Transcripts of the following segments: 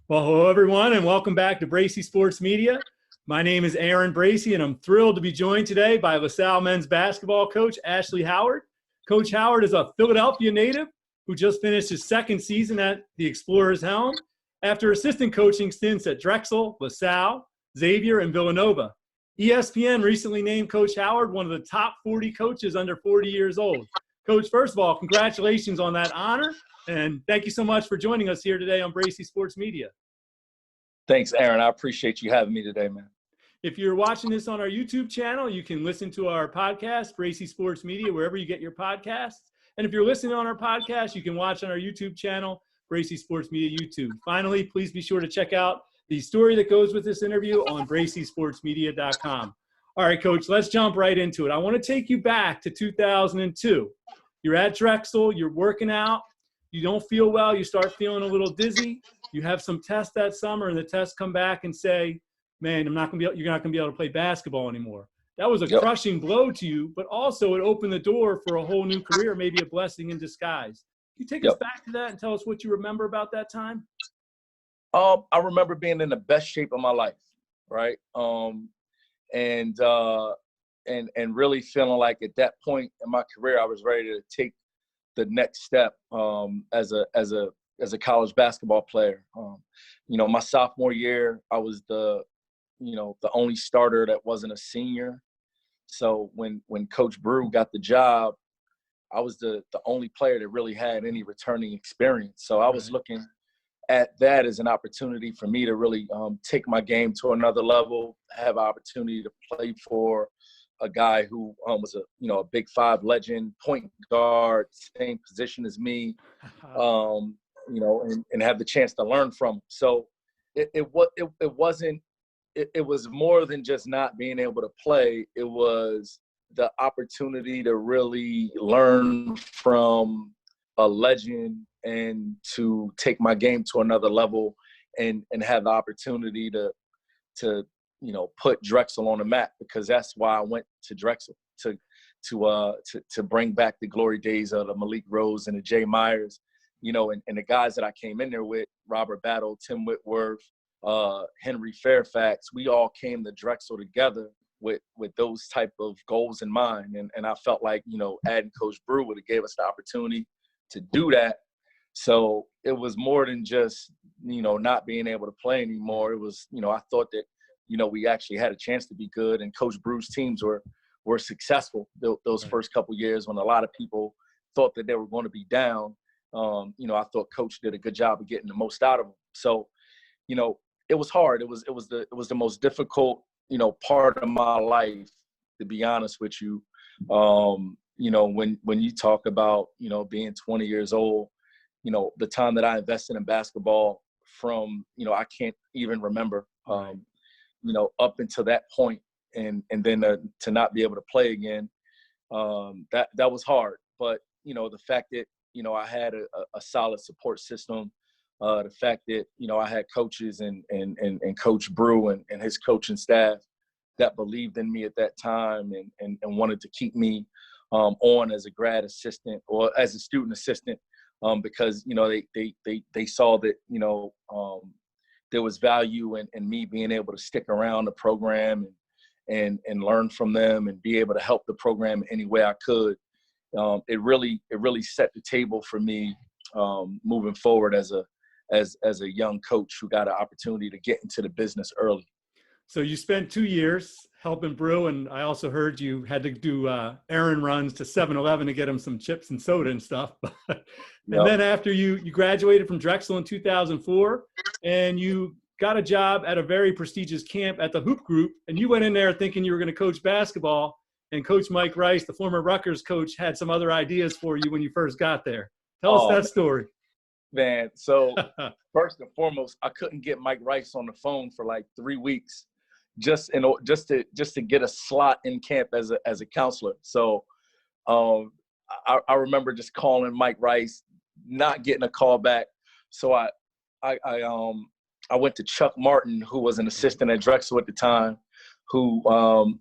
Well, hello, everyone, and welcome back to Bracy Sports Media. My name is Aaron Bracy, and I'm thrilled to be joined today by LaSalle men's basketball coach Ashley Howard. Coach Howard is a Philadelphia native who just finished his second season at the Explorers' helm after assistant coaching stints at Drexel, LaSalle, Xavier, and Villanova. ESPN recently named Coach Howard one of the top 40 coaches under 40 years old. Coach, first of all, congratulations on that honor, and thank you so much for joining us here today on Bracy Sports Media. Thanks, Aaron. I appreciate you having me today, man. If you're watching this on our YouTube channel, you can listen to our podcast, Bracy Sports Media, wherever you get your podcasts. And if you're listening on our podcast, you can watch on our YouTube channel, Bracy Sports Media YouTube. Finally, please be sure to check out the story that goes with this interview on bracysportsmedia.com. All right, Coach, let's jump right into it. I want to take you back to 2002. You're at Drexel, you're working out, you don't feel well, you start feeling a little dizzy. You have some tests that summer, and the tests come back and say, man, you're not going to be able to play basketball anymore. That was a crushing blow to you, but also it opened the door for a whole new career, maybe a blessing in disguise. Can you take us back to that and tell us what you remember about that time? I remember being in the best shape of my life, right? And really feeling like at that point in my career, I was ready to take the next step as a college basketball player. My sophomore year, I was the only starter that wasn't a senior. So when Coach Brew got the job, I was the only player that really had any returning experience. So I was looking at that as an opportunity for me to really take my game to another level, have an opportunity to play for a guy who was a Big Five legend, point guard, same position as me, and have the chance to learn from him. So it was more than just not being able to play. It was the opportunity to really learn from a legend and to take my game to another level and have the opportunity to put Drexel on the map, because that's why I went to Drexel, to bring back the glory days of the Malik Rose and the Jay Myers, and the guys that I came in there with, Robert Battle, Tim Whitworth, Henry Fairfax. We all came to Drexel together with those type of goals in mind. And I felt like, adding Coach Brew would have gave us the opportunity to do that. So it was more than just, not being able to play anymore. It was, I thought that, we actually had a chance to be good, and Coach Brew's teams were successful those first couple years when a lot of people thought that they were going to be down. I thought Coach did a good job of getting the most out of them. So, it was hard. It was the most difficult, part of my life, to be honest with you. When you talk about, being 20 years old, the time that I invested in basketball from, I can't even remember, up until that point, and then to not be able to play again, that was hard. But, the fact that, I had a solid support system, the fact that, I had coaches and Coach Brew and his coaching staff that believed in me at that time and wanted to keep me on as a grad assistant or as a student assistant, because, they saw that, there was value in me being able to stick around the program and learn from them and be able to help the program any way I could. It really set the table for me moving forward as a young coach who got an opportunity to get into the business early. So you spent 2 years helping Brew, and I also heard you had to do errand runs to 7-Eleven to get him some chips and soda and stuff. And then after you graduated from Drexel in 2004, and you got a job at a very prestigious camp at the Hoop Group, and you went in there thinking you were going to coach basketball, and Coach Mike Rice, the former Rutgers coach, had some other ideas for you when you first got there. Tell us that story. Man, so first and foremost, I couldn't get Mike Rice on the phone for like 3 weeks just to get a slot in camp as a counselor. So I remember just calling Mike Rice, not getting a call back. So I went to Chuck Martin, who was an assistant at Drexel at the time, who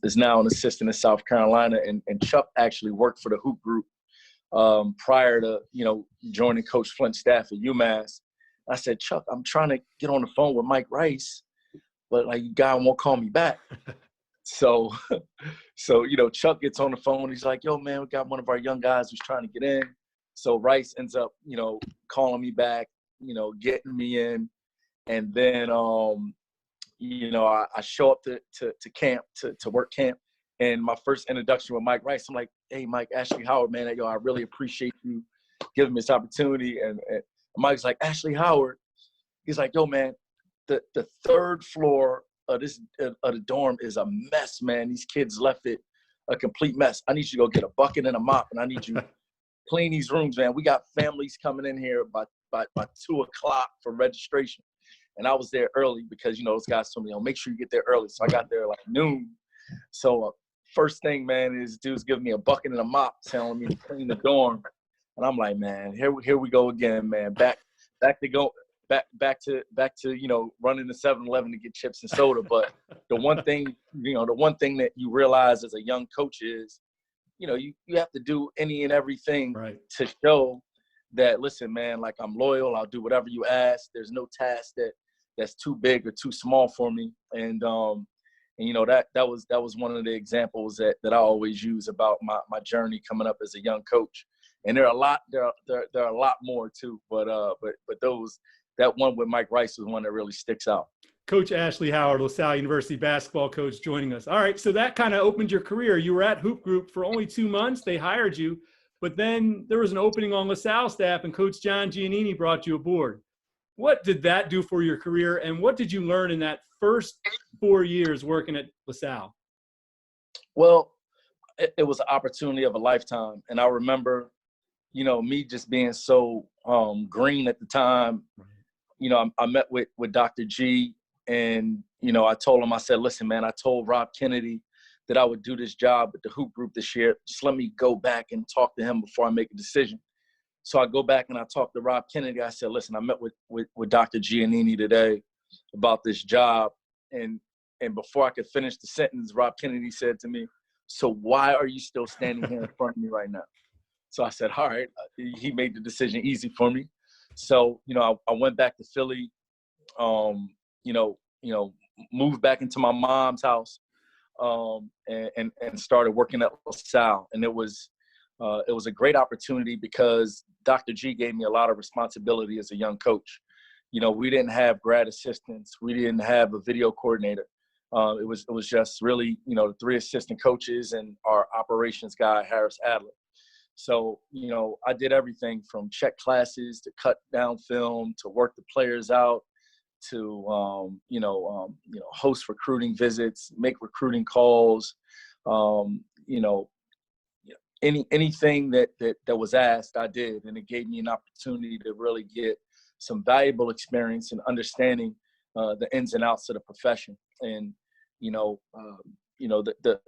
is now an assistant in South Carolina, and Chuck actually worked for the Hoop Group prior to joining Coach Flint's staff at UMass. I said, Chuck, I'm trying to get on the phone with Mike Rice, but like, guy won't call me back. So, Chuck gets on the phone. He's like, yo, man, we got one of our young guys who's trying to get in. So Rice ends up, calling me back, getting me in. And then, I show up to camp, to work camp. And my first introduction with Mike Rice, I'm like, hey, Mike, Ashley Howard, man, I really appreciate you giving me this opportunity. And Mike's like, Ashley Howard. He's like, yo, man, the third floor of the dorm is a mess, man. These kids left it a complete mess. I need you to go get a bucket and a mop, and I need you to clean these rooms, man. We got families coming in here by 2 o'clock for registration. And I was there early because, those guys told me, make sure you get there early. So I got there like noon. So first thing, man, is dude's giving me a bucket and a mop, telling me to clean the dorm. And I'm like, man, here we go again, man. Back to running the 7-Eleven to get chips and soda. But the one thing that you realize as a young coach is, you have to do any and everything to show that, listen, man, like, I'm loyal. I'll do whatever you ask. There's no task that's too big or too small for me. And that was one of the examples that I always use about my journey coming up as a young coach. And there are a lot more too, but that one with Mike Rice was one that really sticks out. Coach Ashley Howard, Salle University basketball coach, joining us. All right, so that kind of opened your career. You were at Hoop Group for only 2 months. They hired you, but then there was an opening on LaSalle staff, and Coach John Giannini brought you aboard. What did that do for your career, and what did you learn in that first 4 years working at LaSalle? Well, it was an opportunity of a lifetime, and I remember, me just being so green at the time. I met with Dr. G, and, I told him, I said, listen, man, I told Rob Kennedy that I would do this job at the Hoop Group this year. Just let me go back and talk to him before I make a decision. So I go back and I talked to Rob Kennedy. I said, listen, I met with Dr. Giannini today about this job. And before I could finish the sentence, Rob Kennedy said to me, so why are you still standing here in front of me right now? So I said, all right. He made the decision easy for me. So, I went back to Philly, moved back into my mom's house, and started working at LaSalle. And it was a great opportunity because Dr. G gave me a lot of responsibility as a young coach. We didn't have grad assistants. We didn't have a video coordinator. It was just really, the 3 assistant coaches and our operations guy, Harris Adler. So, I did everything from check classes to cut down film to work the players out to, host recruiting visits, make recruiting calls, anything that was asked, I did. And it gave me an opportunity to really get some valuable experience in understanding the ins and outs of the profession. And, the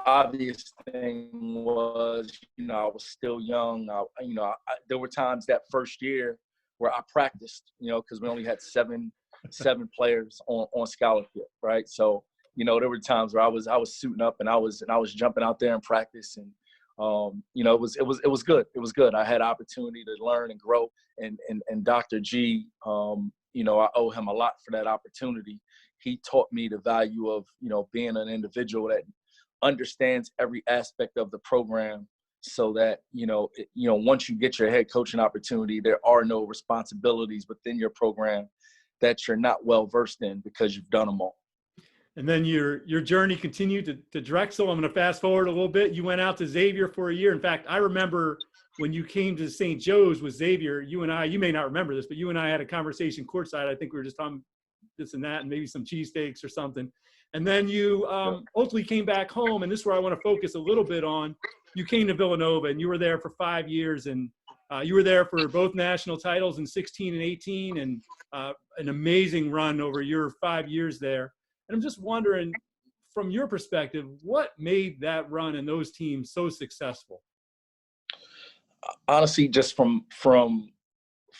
obvious thing was, I was still young. There were times that first year where I practiced, because we only had seven players on scholarship, right? So, there were times where I was suiting up and I was jumping out there and practice, and it was good. It was good. I had opportunity to learn and grow, and Dr. G, I owe him a lot for that opportunity. He taught me the value of, being an individual that understands every aspect of the program, so that, once you get your head coaching opportunity, there are no responsibilities within your program that you're not well versed in because you've done them all. And then your journey continued to Drexel. I'm going to fast forward a little bit. You went out to Xavier for a year. In fact, I remember when you came to St. Joe's with Xavier, you may not remember this, but you and I had a conversation courtside. I think we were just talking this and that and maybe some cheesesteaks or something. And then you ultimately came back home, and this is where I want to focus a little bit on. You came to Villanova, and you were there for 5 years, and you were there for both national titles in 16 and 18, and an amazing run over your 5 years there. And I'm just wondering, from your perspective, what made that run and those teams so successful? Honestly, just from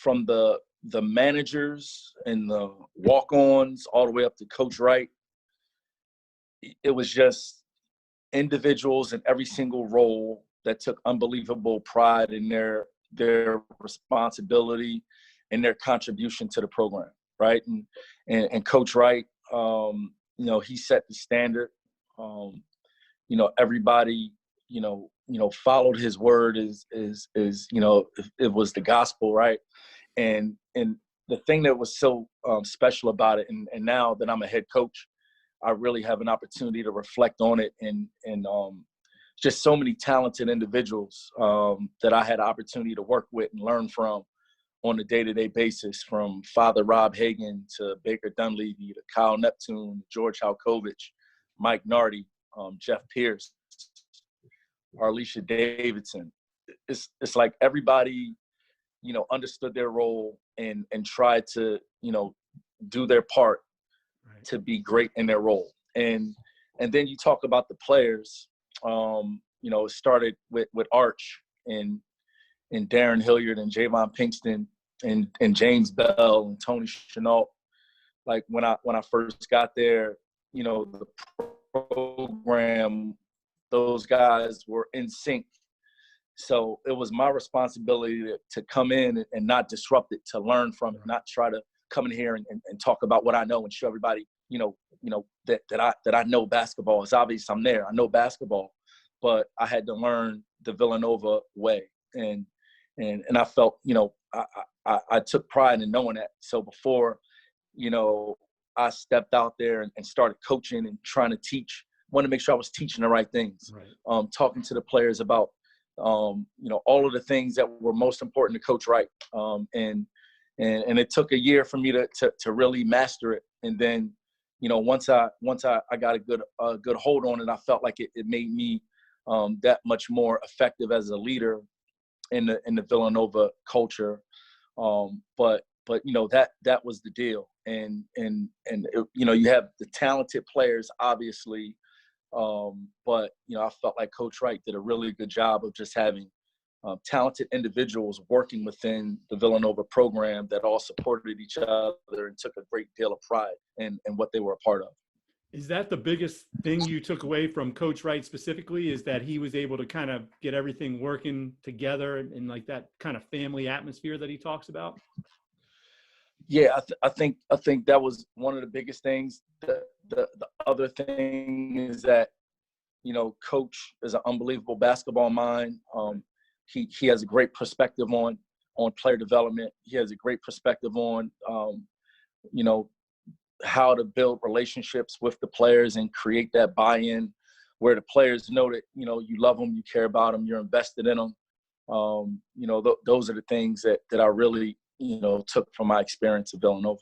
the managers and the walk-ons all the way up to Coach Wright, it was just individuals in every single role that took unbelievable pride in their responsibility and their contribution to the program, right? And Coach Wright, he set the standard. Everybody, followed his word it was the gospel, right? And the thing that was so special about it, and now that I'm a head coach, I really have an opportunity to reflect on it and just so many talented individuals that I had the opportunity to work with and learn from on a day-to-day basis, from Father Rob Hagan to Baker Dunleavy to Kyle Neptune, George Halkovich, Mike Nardi, Jeff Pierce, Arlisha Davidson. It's like everybody, understood their role and tried to, do their part to be great in their role. And then you talk about the players. It started with Arch and Darren Hilliard and Javon Pinkston and James Bell and Tony Chenault. Like when I first got there, the program, those guys were in sync. So it was my responsibility to come in and not disrupt it, to learn from it, not try to come in here and talk about what I know and show everybody, that I know basketball. It's obvious I'm there. I know basketball, but I had to learn the Villanova way. And I felt, I took pride in knowing that. So before, I stepped out there and started coaching and trying to teach, wanted to make sure I was teaching the right things, talking to the players about, all of the things that were most important to Coach Wright. And it took a year for me to really master it. And then, once I got a good hold on it, I felt like it made me that much more effective as a leader in the Villanova culture. But that was the deal. And you have the talented players, obviously. But I felt like Coach Wright did a really good job of just having talented individuals working within the Villanova program that all supported each other and took a great deal of pride in what they were a part of. Is that the biggest thing you took away from Coach Wright specifically, is that he was able to kind of get everything working together in like that kind of family atmosphere that he talks about? Yeah, I think that was one of the biggest things. The other thing is that, Coach is an unbelievable basketball mind. He has a great perspective on player development. He has a great perspective on, how to build relationships with the players and create that buy-in where the players know that, you love them, you care about them, you're invested in them. Those are the things that I really, took from my experience at Villanova.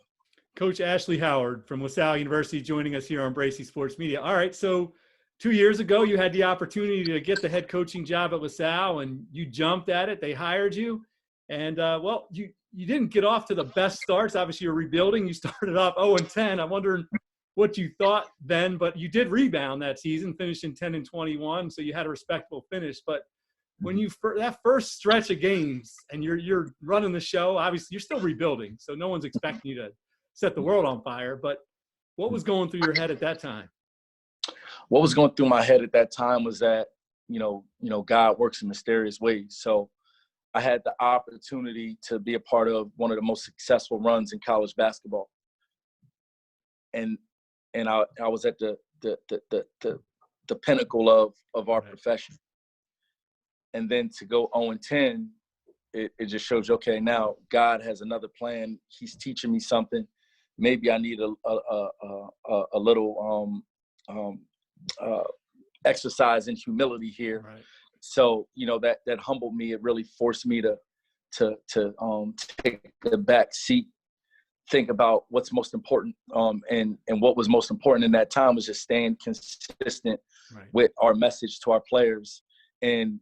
Coach Ashley Howard from Salle University joining us here on Bracy Sports Media. All right, so 2 years ago, you had the opportunity to get the head coaching job at LaSalle, and you jumped at it. They hired you, and you didn't get off to the best starts. Obviously, you're rebuilding. You started off 0-10. I'm wondering what you thought then, but you did rebound that season, finishing 10-21, so you had a respectable finish. But when you that first stretch of games and you're running the show, obviously you're still rebuilding, so no one's expecting you to set the world on fire. But what was going through your head at that time? What was going through my head at that time was that, God works in mysterious ways. So I had the opportunity to be a part of one of the most successful runs in college basketball. And I was at the pinnacle of our profession. And then to go 0-10, it just shows you, okay, now God has another plan. He's teaching me something. Maybe I need a little exercise in humility here. Right. So, that humbled me. It really forced me to take the back seat, think about what's most important. And what was most important in that time was just staying consistent with our message to our players and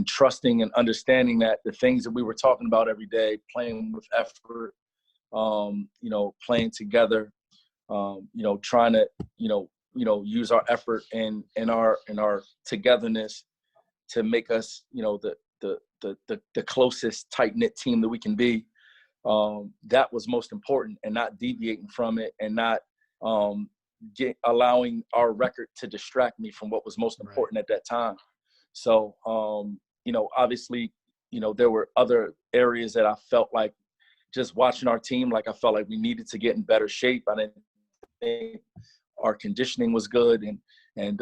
trusting and understanding that the things that we were talking about every day, playing with effort, playing together, trying to, use our effort and our togetherness to make us, the closest tight-knit team that we can be. That was most important, and not deviating from it, and not allowing our record to distract me from what was most important at that time. So, obviously, there were other areas that I felt like, just watching our team, like I felt like we needed to get in better shape. I didn't think our conditioning was good, and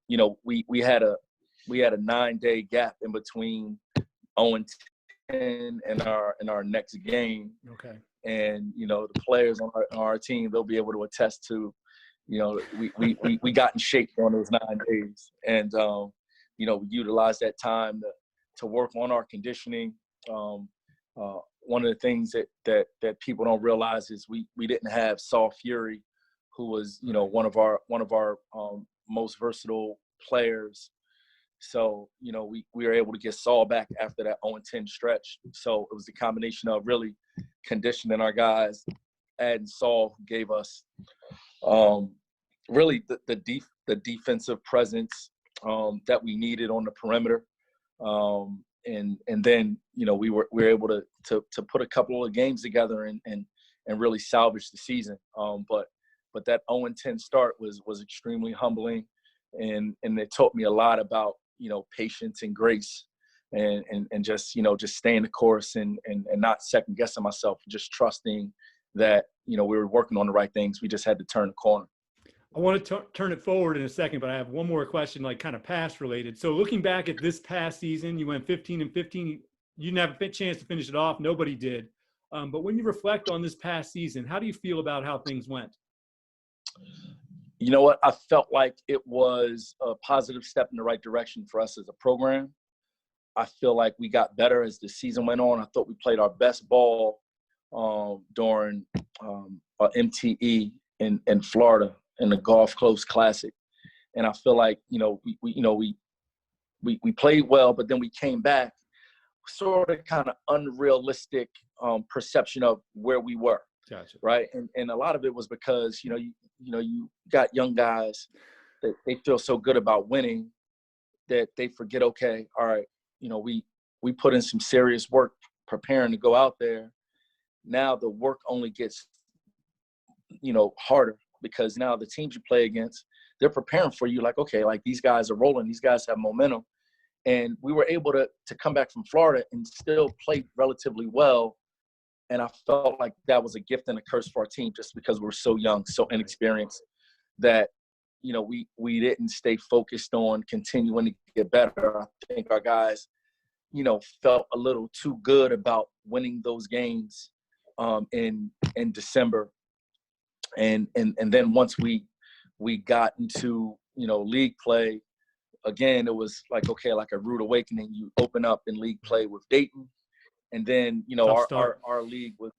you know, we had a 9-day gap in between 0-10 and our next game. Okay. And you know, the players on our team, they'll be able to attest to, you know, we got in shape during those 9 days, and you know, we utilized that time to work on our conditioning. One of the things that people don't realize is we didn't have Saul Fury, who was, you know, one of our most versatile players. So, you know, we were able to get Saul back after that 0-10 stretch. So it was a combination of really conditioning our guys, adding Saul, who gave us really the defensive presence that we needed on the perimeter. And then, you know, we were able to put a couple of games together and really salvage the season. But that 0-10 start was extremely humbling, and it taught me a lot about, you know, patience and grace, and just, you know, just staying the course and not second guessing myself, just trusting that, you know, we were working on the right things. We just had to turn the corner. I want to turn it forward in a second, but I have one more question, like kind of past related. So looking back at this past season, you went 15-15. You didn't have a chance to finish it off. Nobody did. But when you reflect on this past season, how do you feel about how things went? You know what? I felt like it was a positive step in the right direction for us as a program. I feel like we got better as the season went on. I thought we played our best ball during MTE in Florida in the Gulf Coast Classic, and I feel like, you know, we played well, but then we came back sort of kind of unrealistic perception of where we were. Gotcha. Right, and a lot of it was because, you know, you got young guys that they feel so good about winning that they forget, okay, all right, you know, we put in some serious work preparing to go out there. Now the work only gets, you know, harder, because now the teams you play against, they're preparing for you, like, okay, like these guys are rolling, these guys have momentum. And we were able to come back from Florida and still play relatively well. And I felt like that was a gift and a curse for our team, just because we're so young, so inexperienced, that, you know, we didn't stay focused on continuing to get better. I think our guys, you know, felt a little too good about winning those games in December. And then once we got into, you know, league play, again, it was like, okay, like a rude awakening. You open up in league play with Dayton, and then, you know, our league was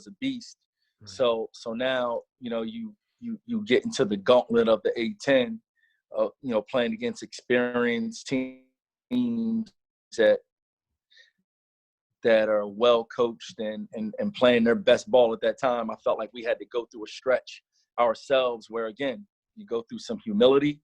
a beast. Right. So now, you know, you get into the gauntlet of the A-10, you know, playing against experienced teams that are well coached and playing their best ball at that time. I felt like we had to go through a stretch ourselves where, again, you go through some humility,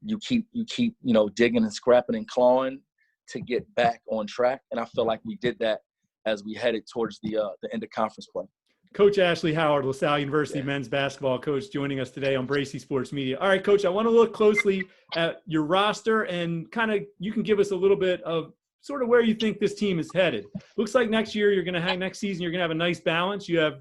you keep you know, digging and scrapping and clawing to get back on track. And I feel like we did that as we headed towards the end of conference play. Coach Ashley Howard, LaSalle University men's basketball coach, joining us today on Bracy Sports Media. All right, Coach, I want to look closely at your roster and kind of, you can give us a little bit of sort of where you think this team is headed. Looks like next season you're going to have a nice balance. You have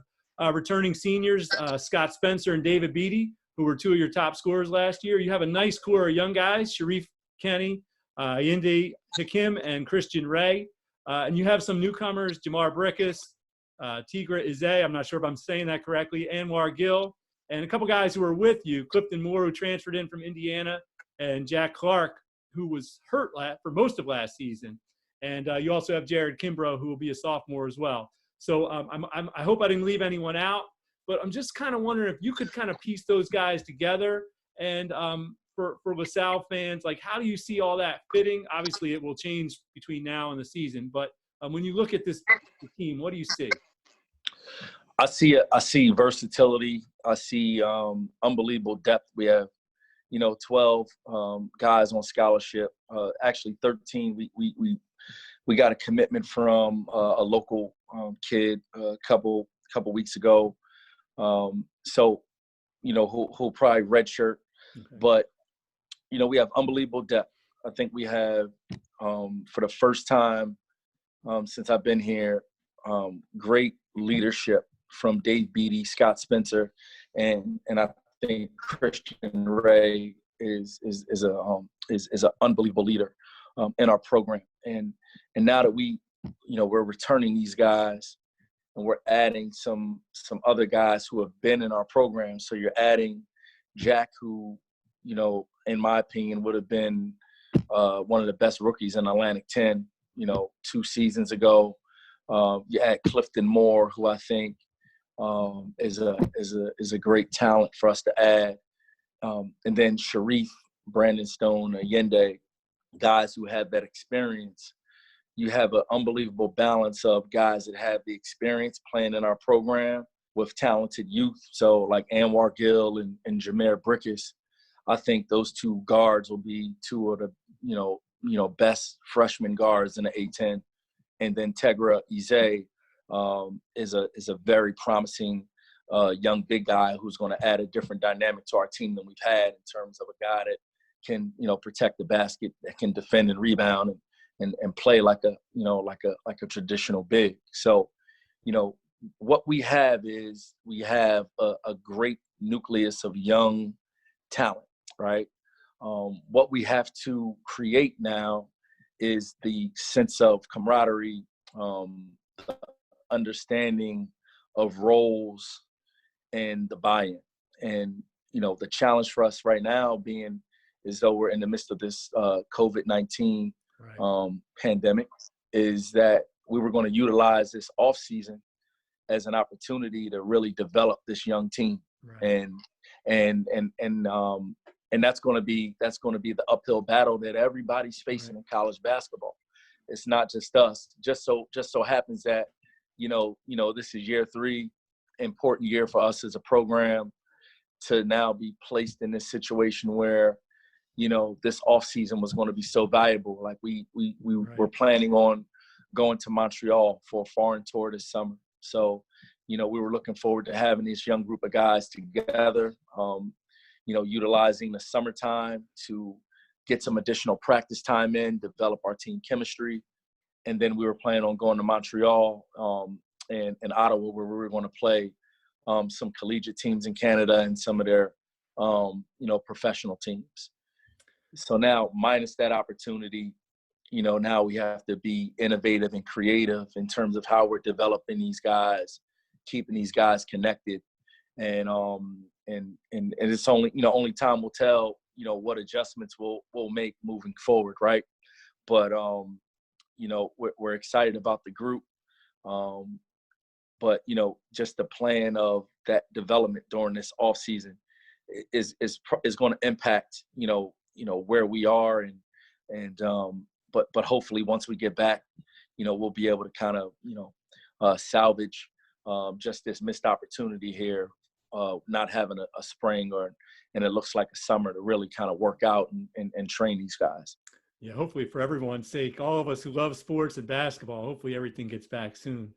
returning seniors, Scott Spencer and David Beatty, who were two of your top scorers last year. You have a nice core of young guys, Sharif Kenny, Yindi Hakim, and Christian Ray. And you have some newcomers, Jamar Brickus, Tigra Izay, I'm not sure if I'm saying that correctly, Anwar Gill, and a couple guys who were with you, Clifton Moore, who transferred in from Indiana, and Jack Clark, who was hurt for most of last season. And you also have Jared Kimbrough, who will be a sophomore as well. So I hope I didn't leave anyone out, but I'm just kind of wondering if you could kind of piece those guys together. And for LaSalle fans, like, how do you see all that fitting? Obviously, it will change between now and the season, but when you look at this team, what do you see? I see versatility. I see unbelievable depth. We have, 12 guys on scholarship. Actually, 13. We got a commitment from a local kid a couple weeks ago. So, who'll probably redshirt. Okay. But, we have unbelievable depth. I think we have, for the first time since I've been here, great leadership from Dave Beatty, Scott Spencer, and I think Christian Ray is an unbelievable leader in our program. And now that we're returning these guys, and we're adding some other guys who have been in our program. So you're adding Jack, who, in my opinion, would have been one of the best rookies in Atlantic 10, 2 seasons ago. You add Clifton Moore, who I think is a great talent for us to add. And then Sharif, Brandon Stone, Allende, guys who have that experience. You have an unbelievable balance of guys that have the experience playing in our program with talented youth. So like Anwar Gill and Jameer Brickus, I think those 2 guards will be 2 of the best freshman guards in the A10. And then Tegra Ize is a very promising young big guy who's going to add a different dynamic to our team than we've had in terms of a guy that can protect the basket, that can defend and rebound and play like a traditional big. So, what we have is a great nucleus of young talent, right? What we have to create now is the sense of camaraderie, the understanding of roles, and the buy-in. And, the challenge for us right now being as though we're in the midst of this COVID-19 pandemic, is that we were going to utilize this off season as an opportunity to really develop this young team. Right. And that's going to be the uphill battle that everybody's facing in college basketball. It's not just us. Just so happens that this is year 3, important year for us as a program to now be placed in this situation where this off season was going to be so valuable. Like we were planning on going to Montreal for a foreign tour this summer. So, we were looking forward to having this young group of guys together, utilizing the summertime to get some additional practice time in, develop our team chemistry. And then we were planning on going to Montreal and Ottawa, where we were going to play some collegiate teams in Canada and some of their, professional teams. So now, minus that opportunity, now we have to be innovative and creative in terms of how we're developing these guys, keeping these guys connected. And it's only time will tell, what adjustments we'll make moving forward, right? But, we're excited about the group. But, just the plan of that development during this off season is going to impact, where we are. But hopefully once we get back, we'll be able to kind of, salvage just this missed opportunity here, not having a spring and it looks like a summer to really kind of work out and train these guys. Yeah, hopefully for everyone's sake, all of us who love sports and basketball, hopefully everything gets back soon.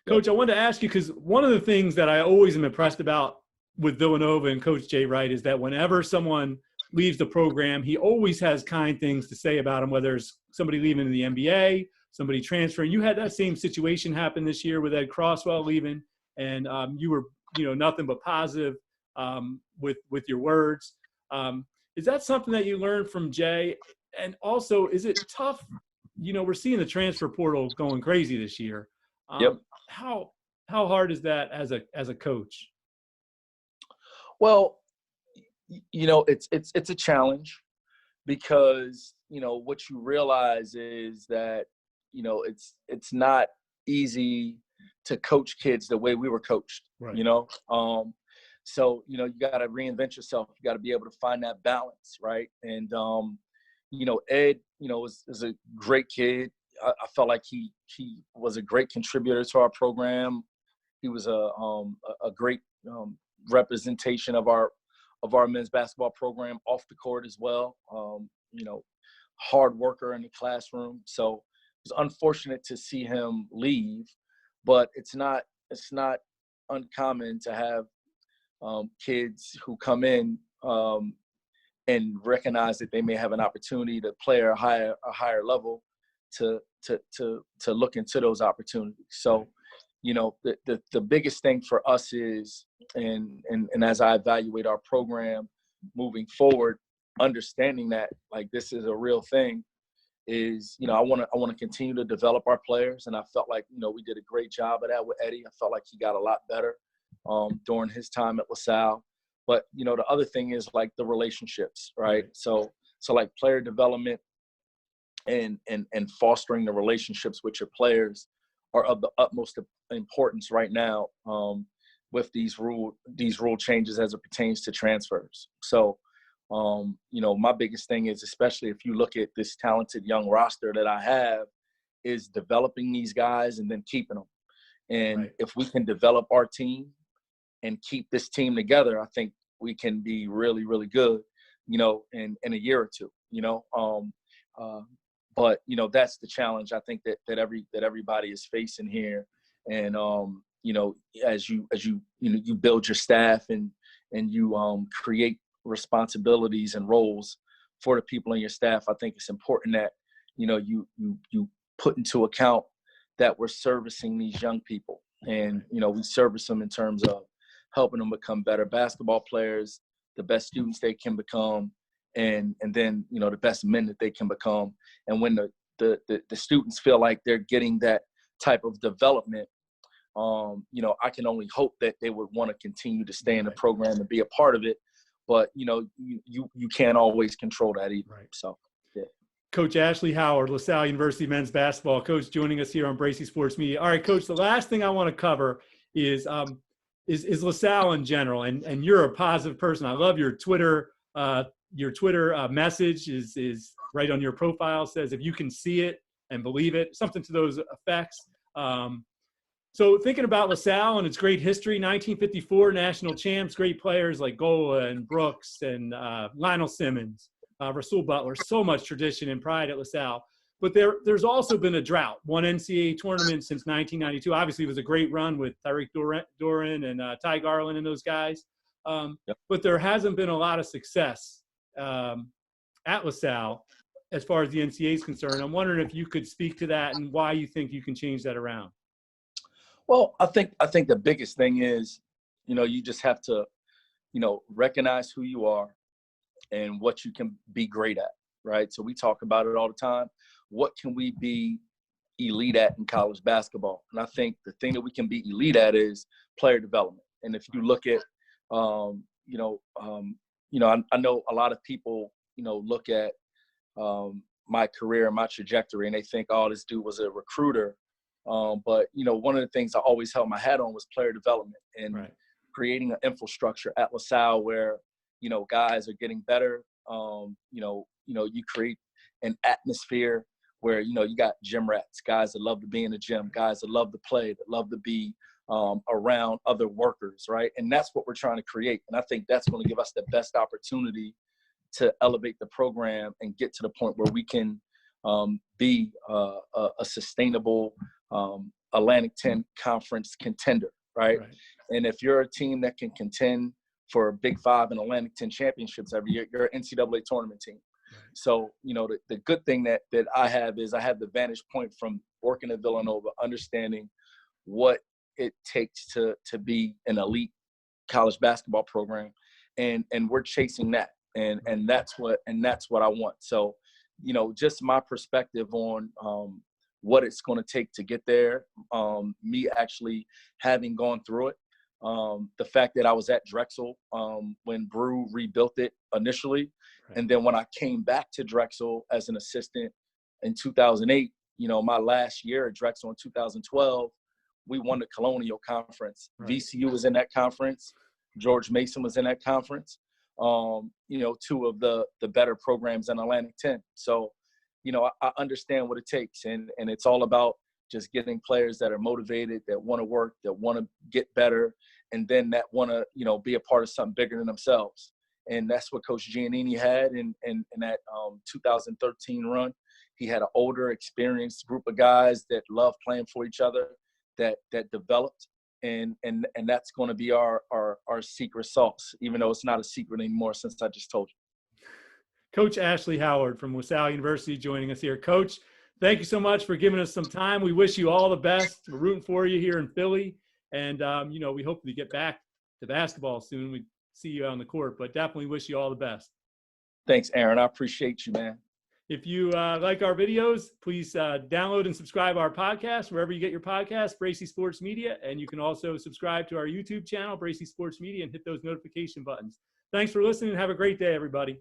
Coach, I wanted to ask you, because one of the things that I always am impressed about with Villanova and Coach Jay Wright is that whenever someone leaves the program, he always has kind things to say about them, whether it's somebody leaving in the NBA, somebody transferring. You had that same situation happen this year with Ed Crosswell leaving, and you were, nothing but positive with your words. Is that something that you learned from Jay? And also, is it tough? We're seeing the transfer portal going crazy this year. Yep. How hard is that as a coach? Well, it's a challenge because, what you realize is that, it's not easy to coach kids the way we were coached, right. So, you got to reinvent yourself. You got to be able to find that balance. Right. And, Ed, is a great kid. I felt like he was a great contributor to our program. He was a great representation of our men's basketball program off the court as well. Hard worker in the classroom. So it was unfortunate to see him leave, but it's not uncommon to have kids who come in and recognize that they may have an opportunity to play at a higher level to look into those opportunities. So, the biggest thing for us is, and as I evaluate our program moving forward, understanding that like this is a real thing, is, I want to continue to develop our players. And I felt like, we did a great job of that with Eddie. I felt like he got a lot better during his time at LaSalle. But, the other thing is like the relationships, right? So like player development and fostering the relationships with your players are of the utmost importance right now with these rule changes as it pertains to transfers. So, my biggest thing is, especially if you look at this talented young roster that I have, is developing these guys and then keeping them. And if we can develop our team and keep this team together, I think we can be really, really good, in a year or two, but, that's the challenge I think that everybody is facing here. And, as you build your staff and you create responsibilities and roles for the people in your staff, I think it's important that, you put into account that we're servicing these young people. And, we service them in terms of helping them become better basketball players, the best students they can become, and then, the best men that they can become. And when the students feel like they're getting that type of development, I can only hope that they would want to continue to stay in the program and be a part of it. But, you can't always control that either. Right. So, yeah. Coach Ashley Howard, LaSalle University men's basketball coach, joining us here on Bracy Sports Media. All right, Coach, the last thing I want to cover is LaSalle in general. And you're a positive person. I love your Twitter. Your Twitter message is right on your profile, says, if you can see it and believe it, something to those effects. So thinking about LaSalle and its great history, 1954 national champs, great players like Gola and Brooks and Lionel Simmons, Rasul Butler, so much tradition and pride at LaSalle. But there's also been a drought. One NCAA tournament since 1992. Obviously, it was a great run with Tyreek Doran and Ty Garland and those guys. But there hasn't been a lot of success at LaSalle as far as the NCAA is concerned. I'm wondering if you could speak to that and why you think you can change that around. Well, I think the biggest thing is, you just have to, recognize who you are and what you can be great at, right? So we talk about it all the time. What can we be elite at in college basketball? And I think the thing that we can be elite at is player development. And if you look at, I know a lot of people, look at my career and my trajectory and they think, oh, this dude was a recruiter. But, one of the things I always held my hat on was player development and creating an infrastructure at LaSalle where, guys are getting better. You create an atmosphere where, you got gym rats, guys that love to be in the gym, guys that love to play, that love to be around other workers, right? And that's what we're trying to create. And I think that's going to give us the best opportunity to elevate the program and get to the point where we can be a sustainable Atlantic 10 conference contender, right? And if you're a team that can contend for Big 5 and Atlantic 10 championships every year, you're an NCAA tournament team. So, the good thing that I have is I have the vantage point from working at Villanova, understanding what it takes to be an elite college basketball program. And we're chasing that. And that's what I want. So, just my perspective on what it's going to take to get there, me actually having gone through it, the fact that I was at Drexel when Brew rebuilt it initially, and then when I came back to Drexel as an assistant in 2008, my last year at Drexel in 2012, we won the Colonial Conference. VCU was in that conference. George Mason was in that conference. Two of the better programs in Atlantic 10. So, I understand what it takes, and it's all about just getting players that are motivated, that want to work, that want to get better, and then that want to, be a part of something bigger than themselves. And that's what Coach Giannini had in that 2013 run. He had an older, experienced group of guys that love playing for each other, that developed. And that's going to be our secret sauce, even though it's not a secret anymore since I just told you. Coach Ashley Howard from LaSalle University joining us here. Coach, Thank you so much for giving us some time. We wish you all the best. We're rooting for you here in Philly. And, you know, we hope to get back to basketball soon. We see you on the court, but definitely wish you all the best. Thanks, Aaron. I appreciate you, man. If you like our videos, please download and subscribe our podcast wherever you get your podcasts, Bracy Sports Media. And you can also subscribe to our YouTube channel, Bracy Sports Media, and hit those notification buttons. Thanks for listening and have a great day, everybody.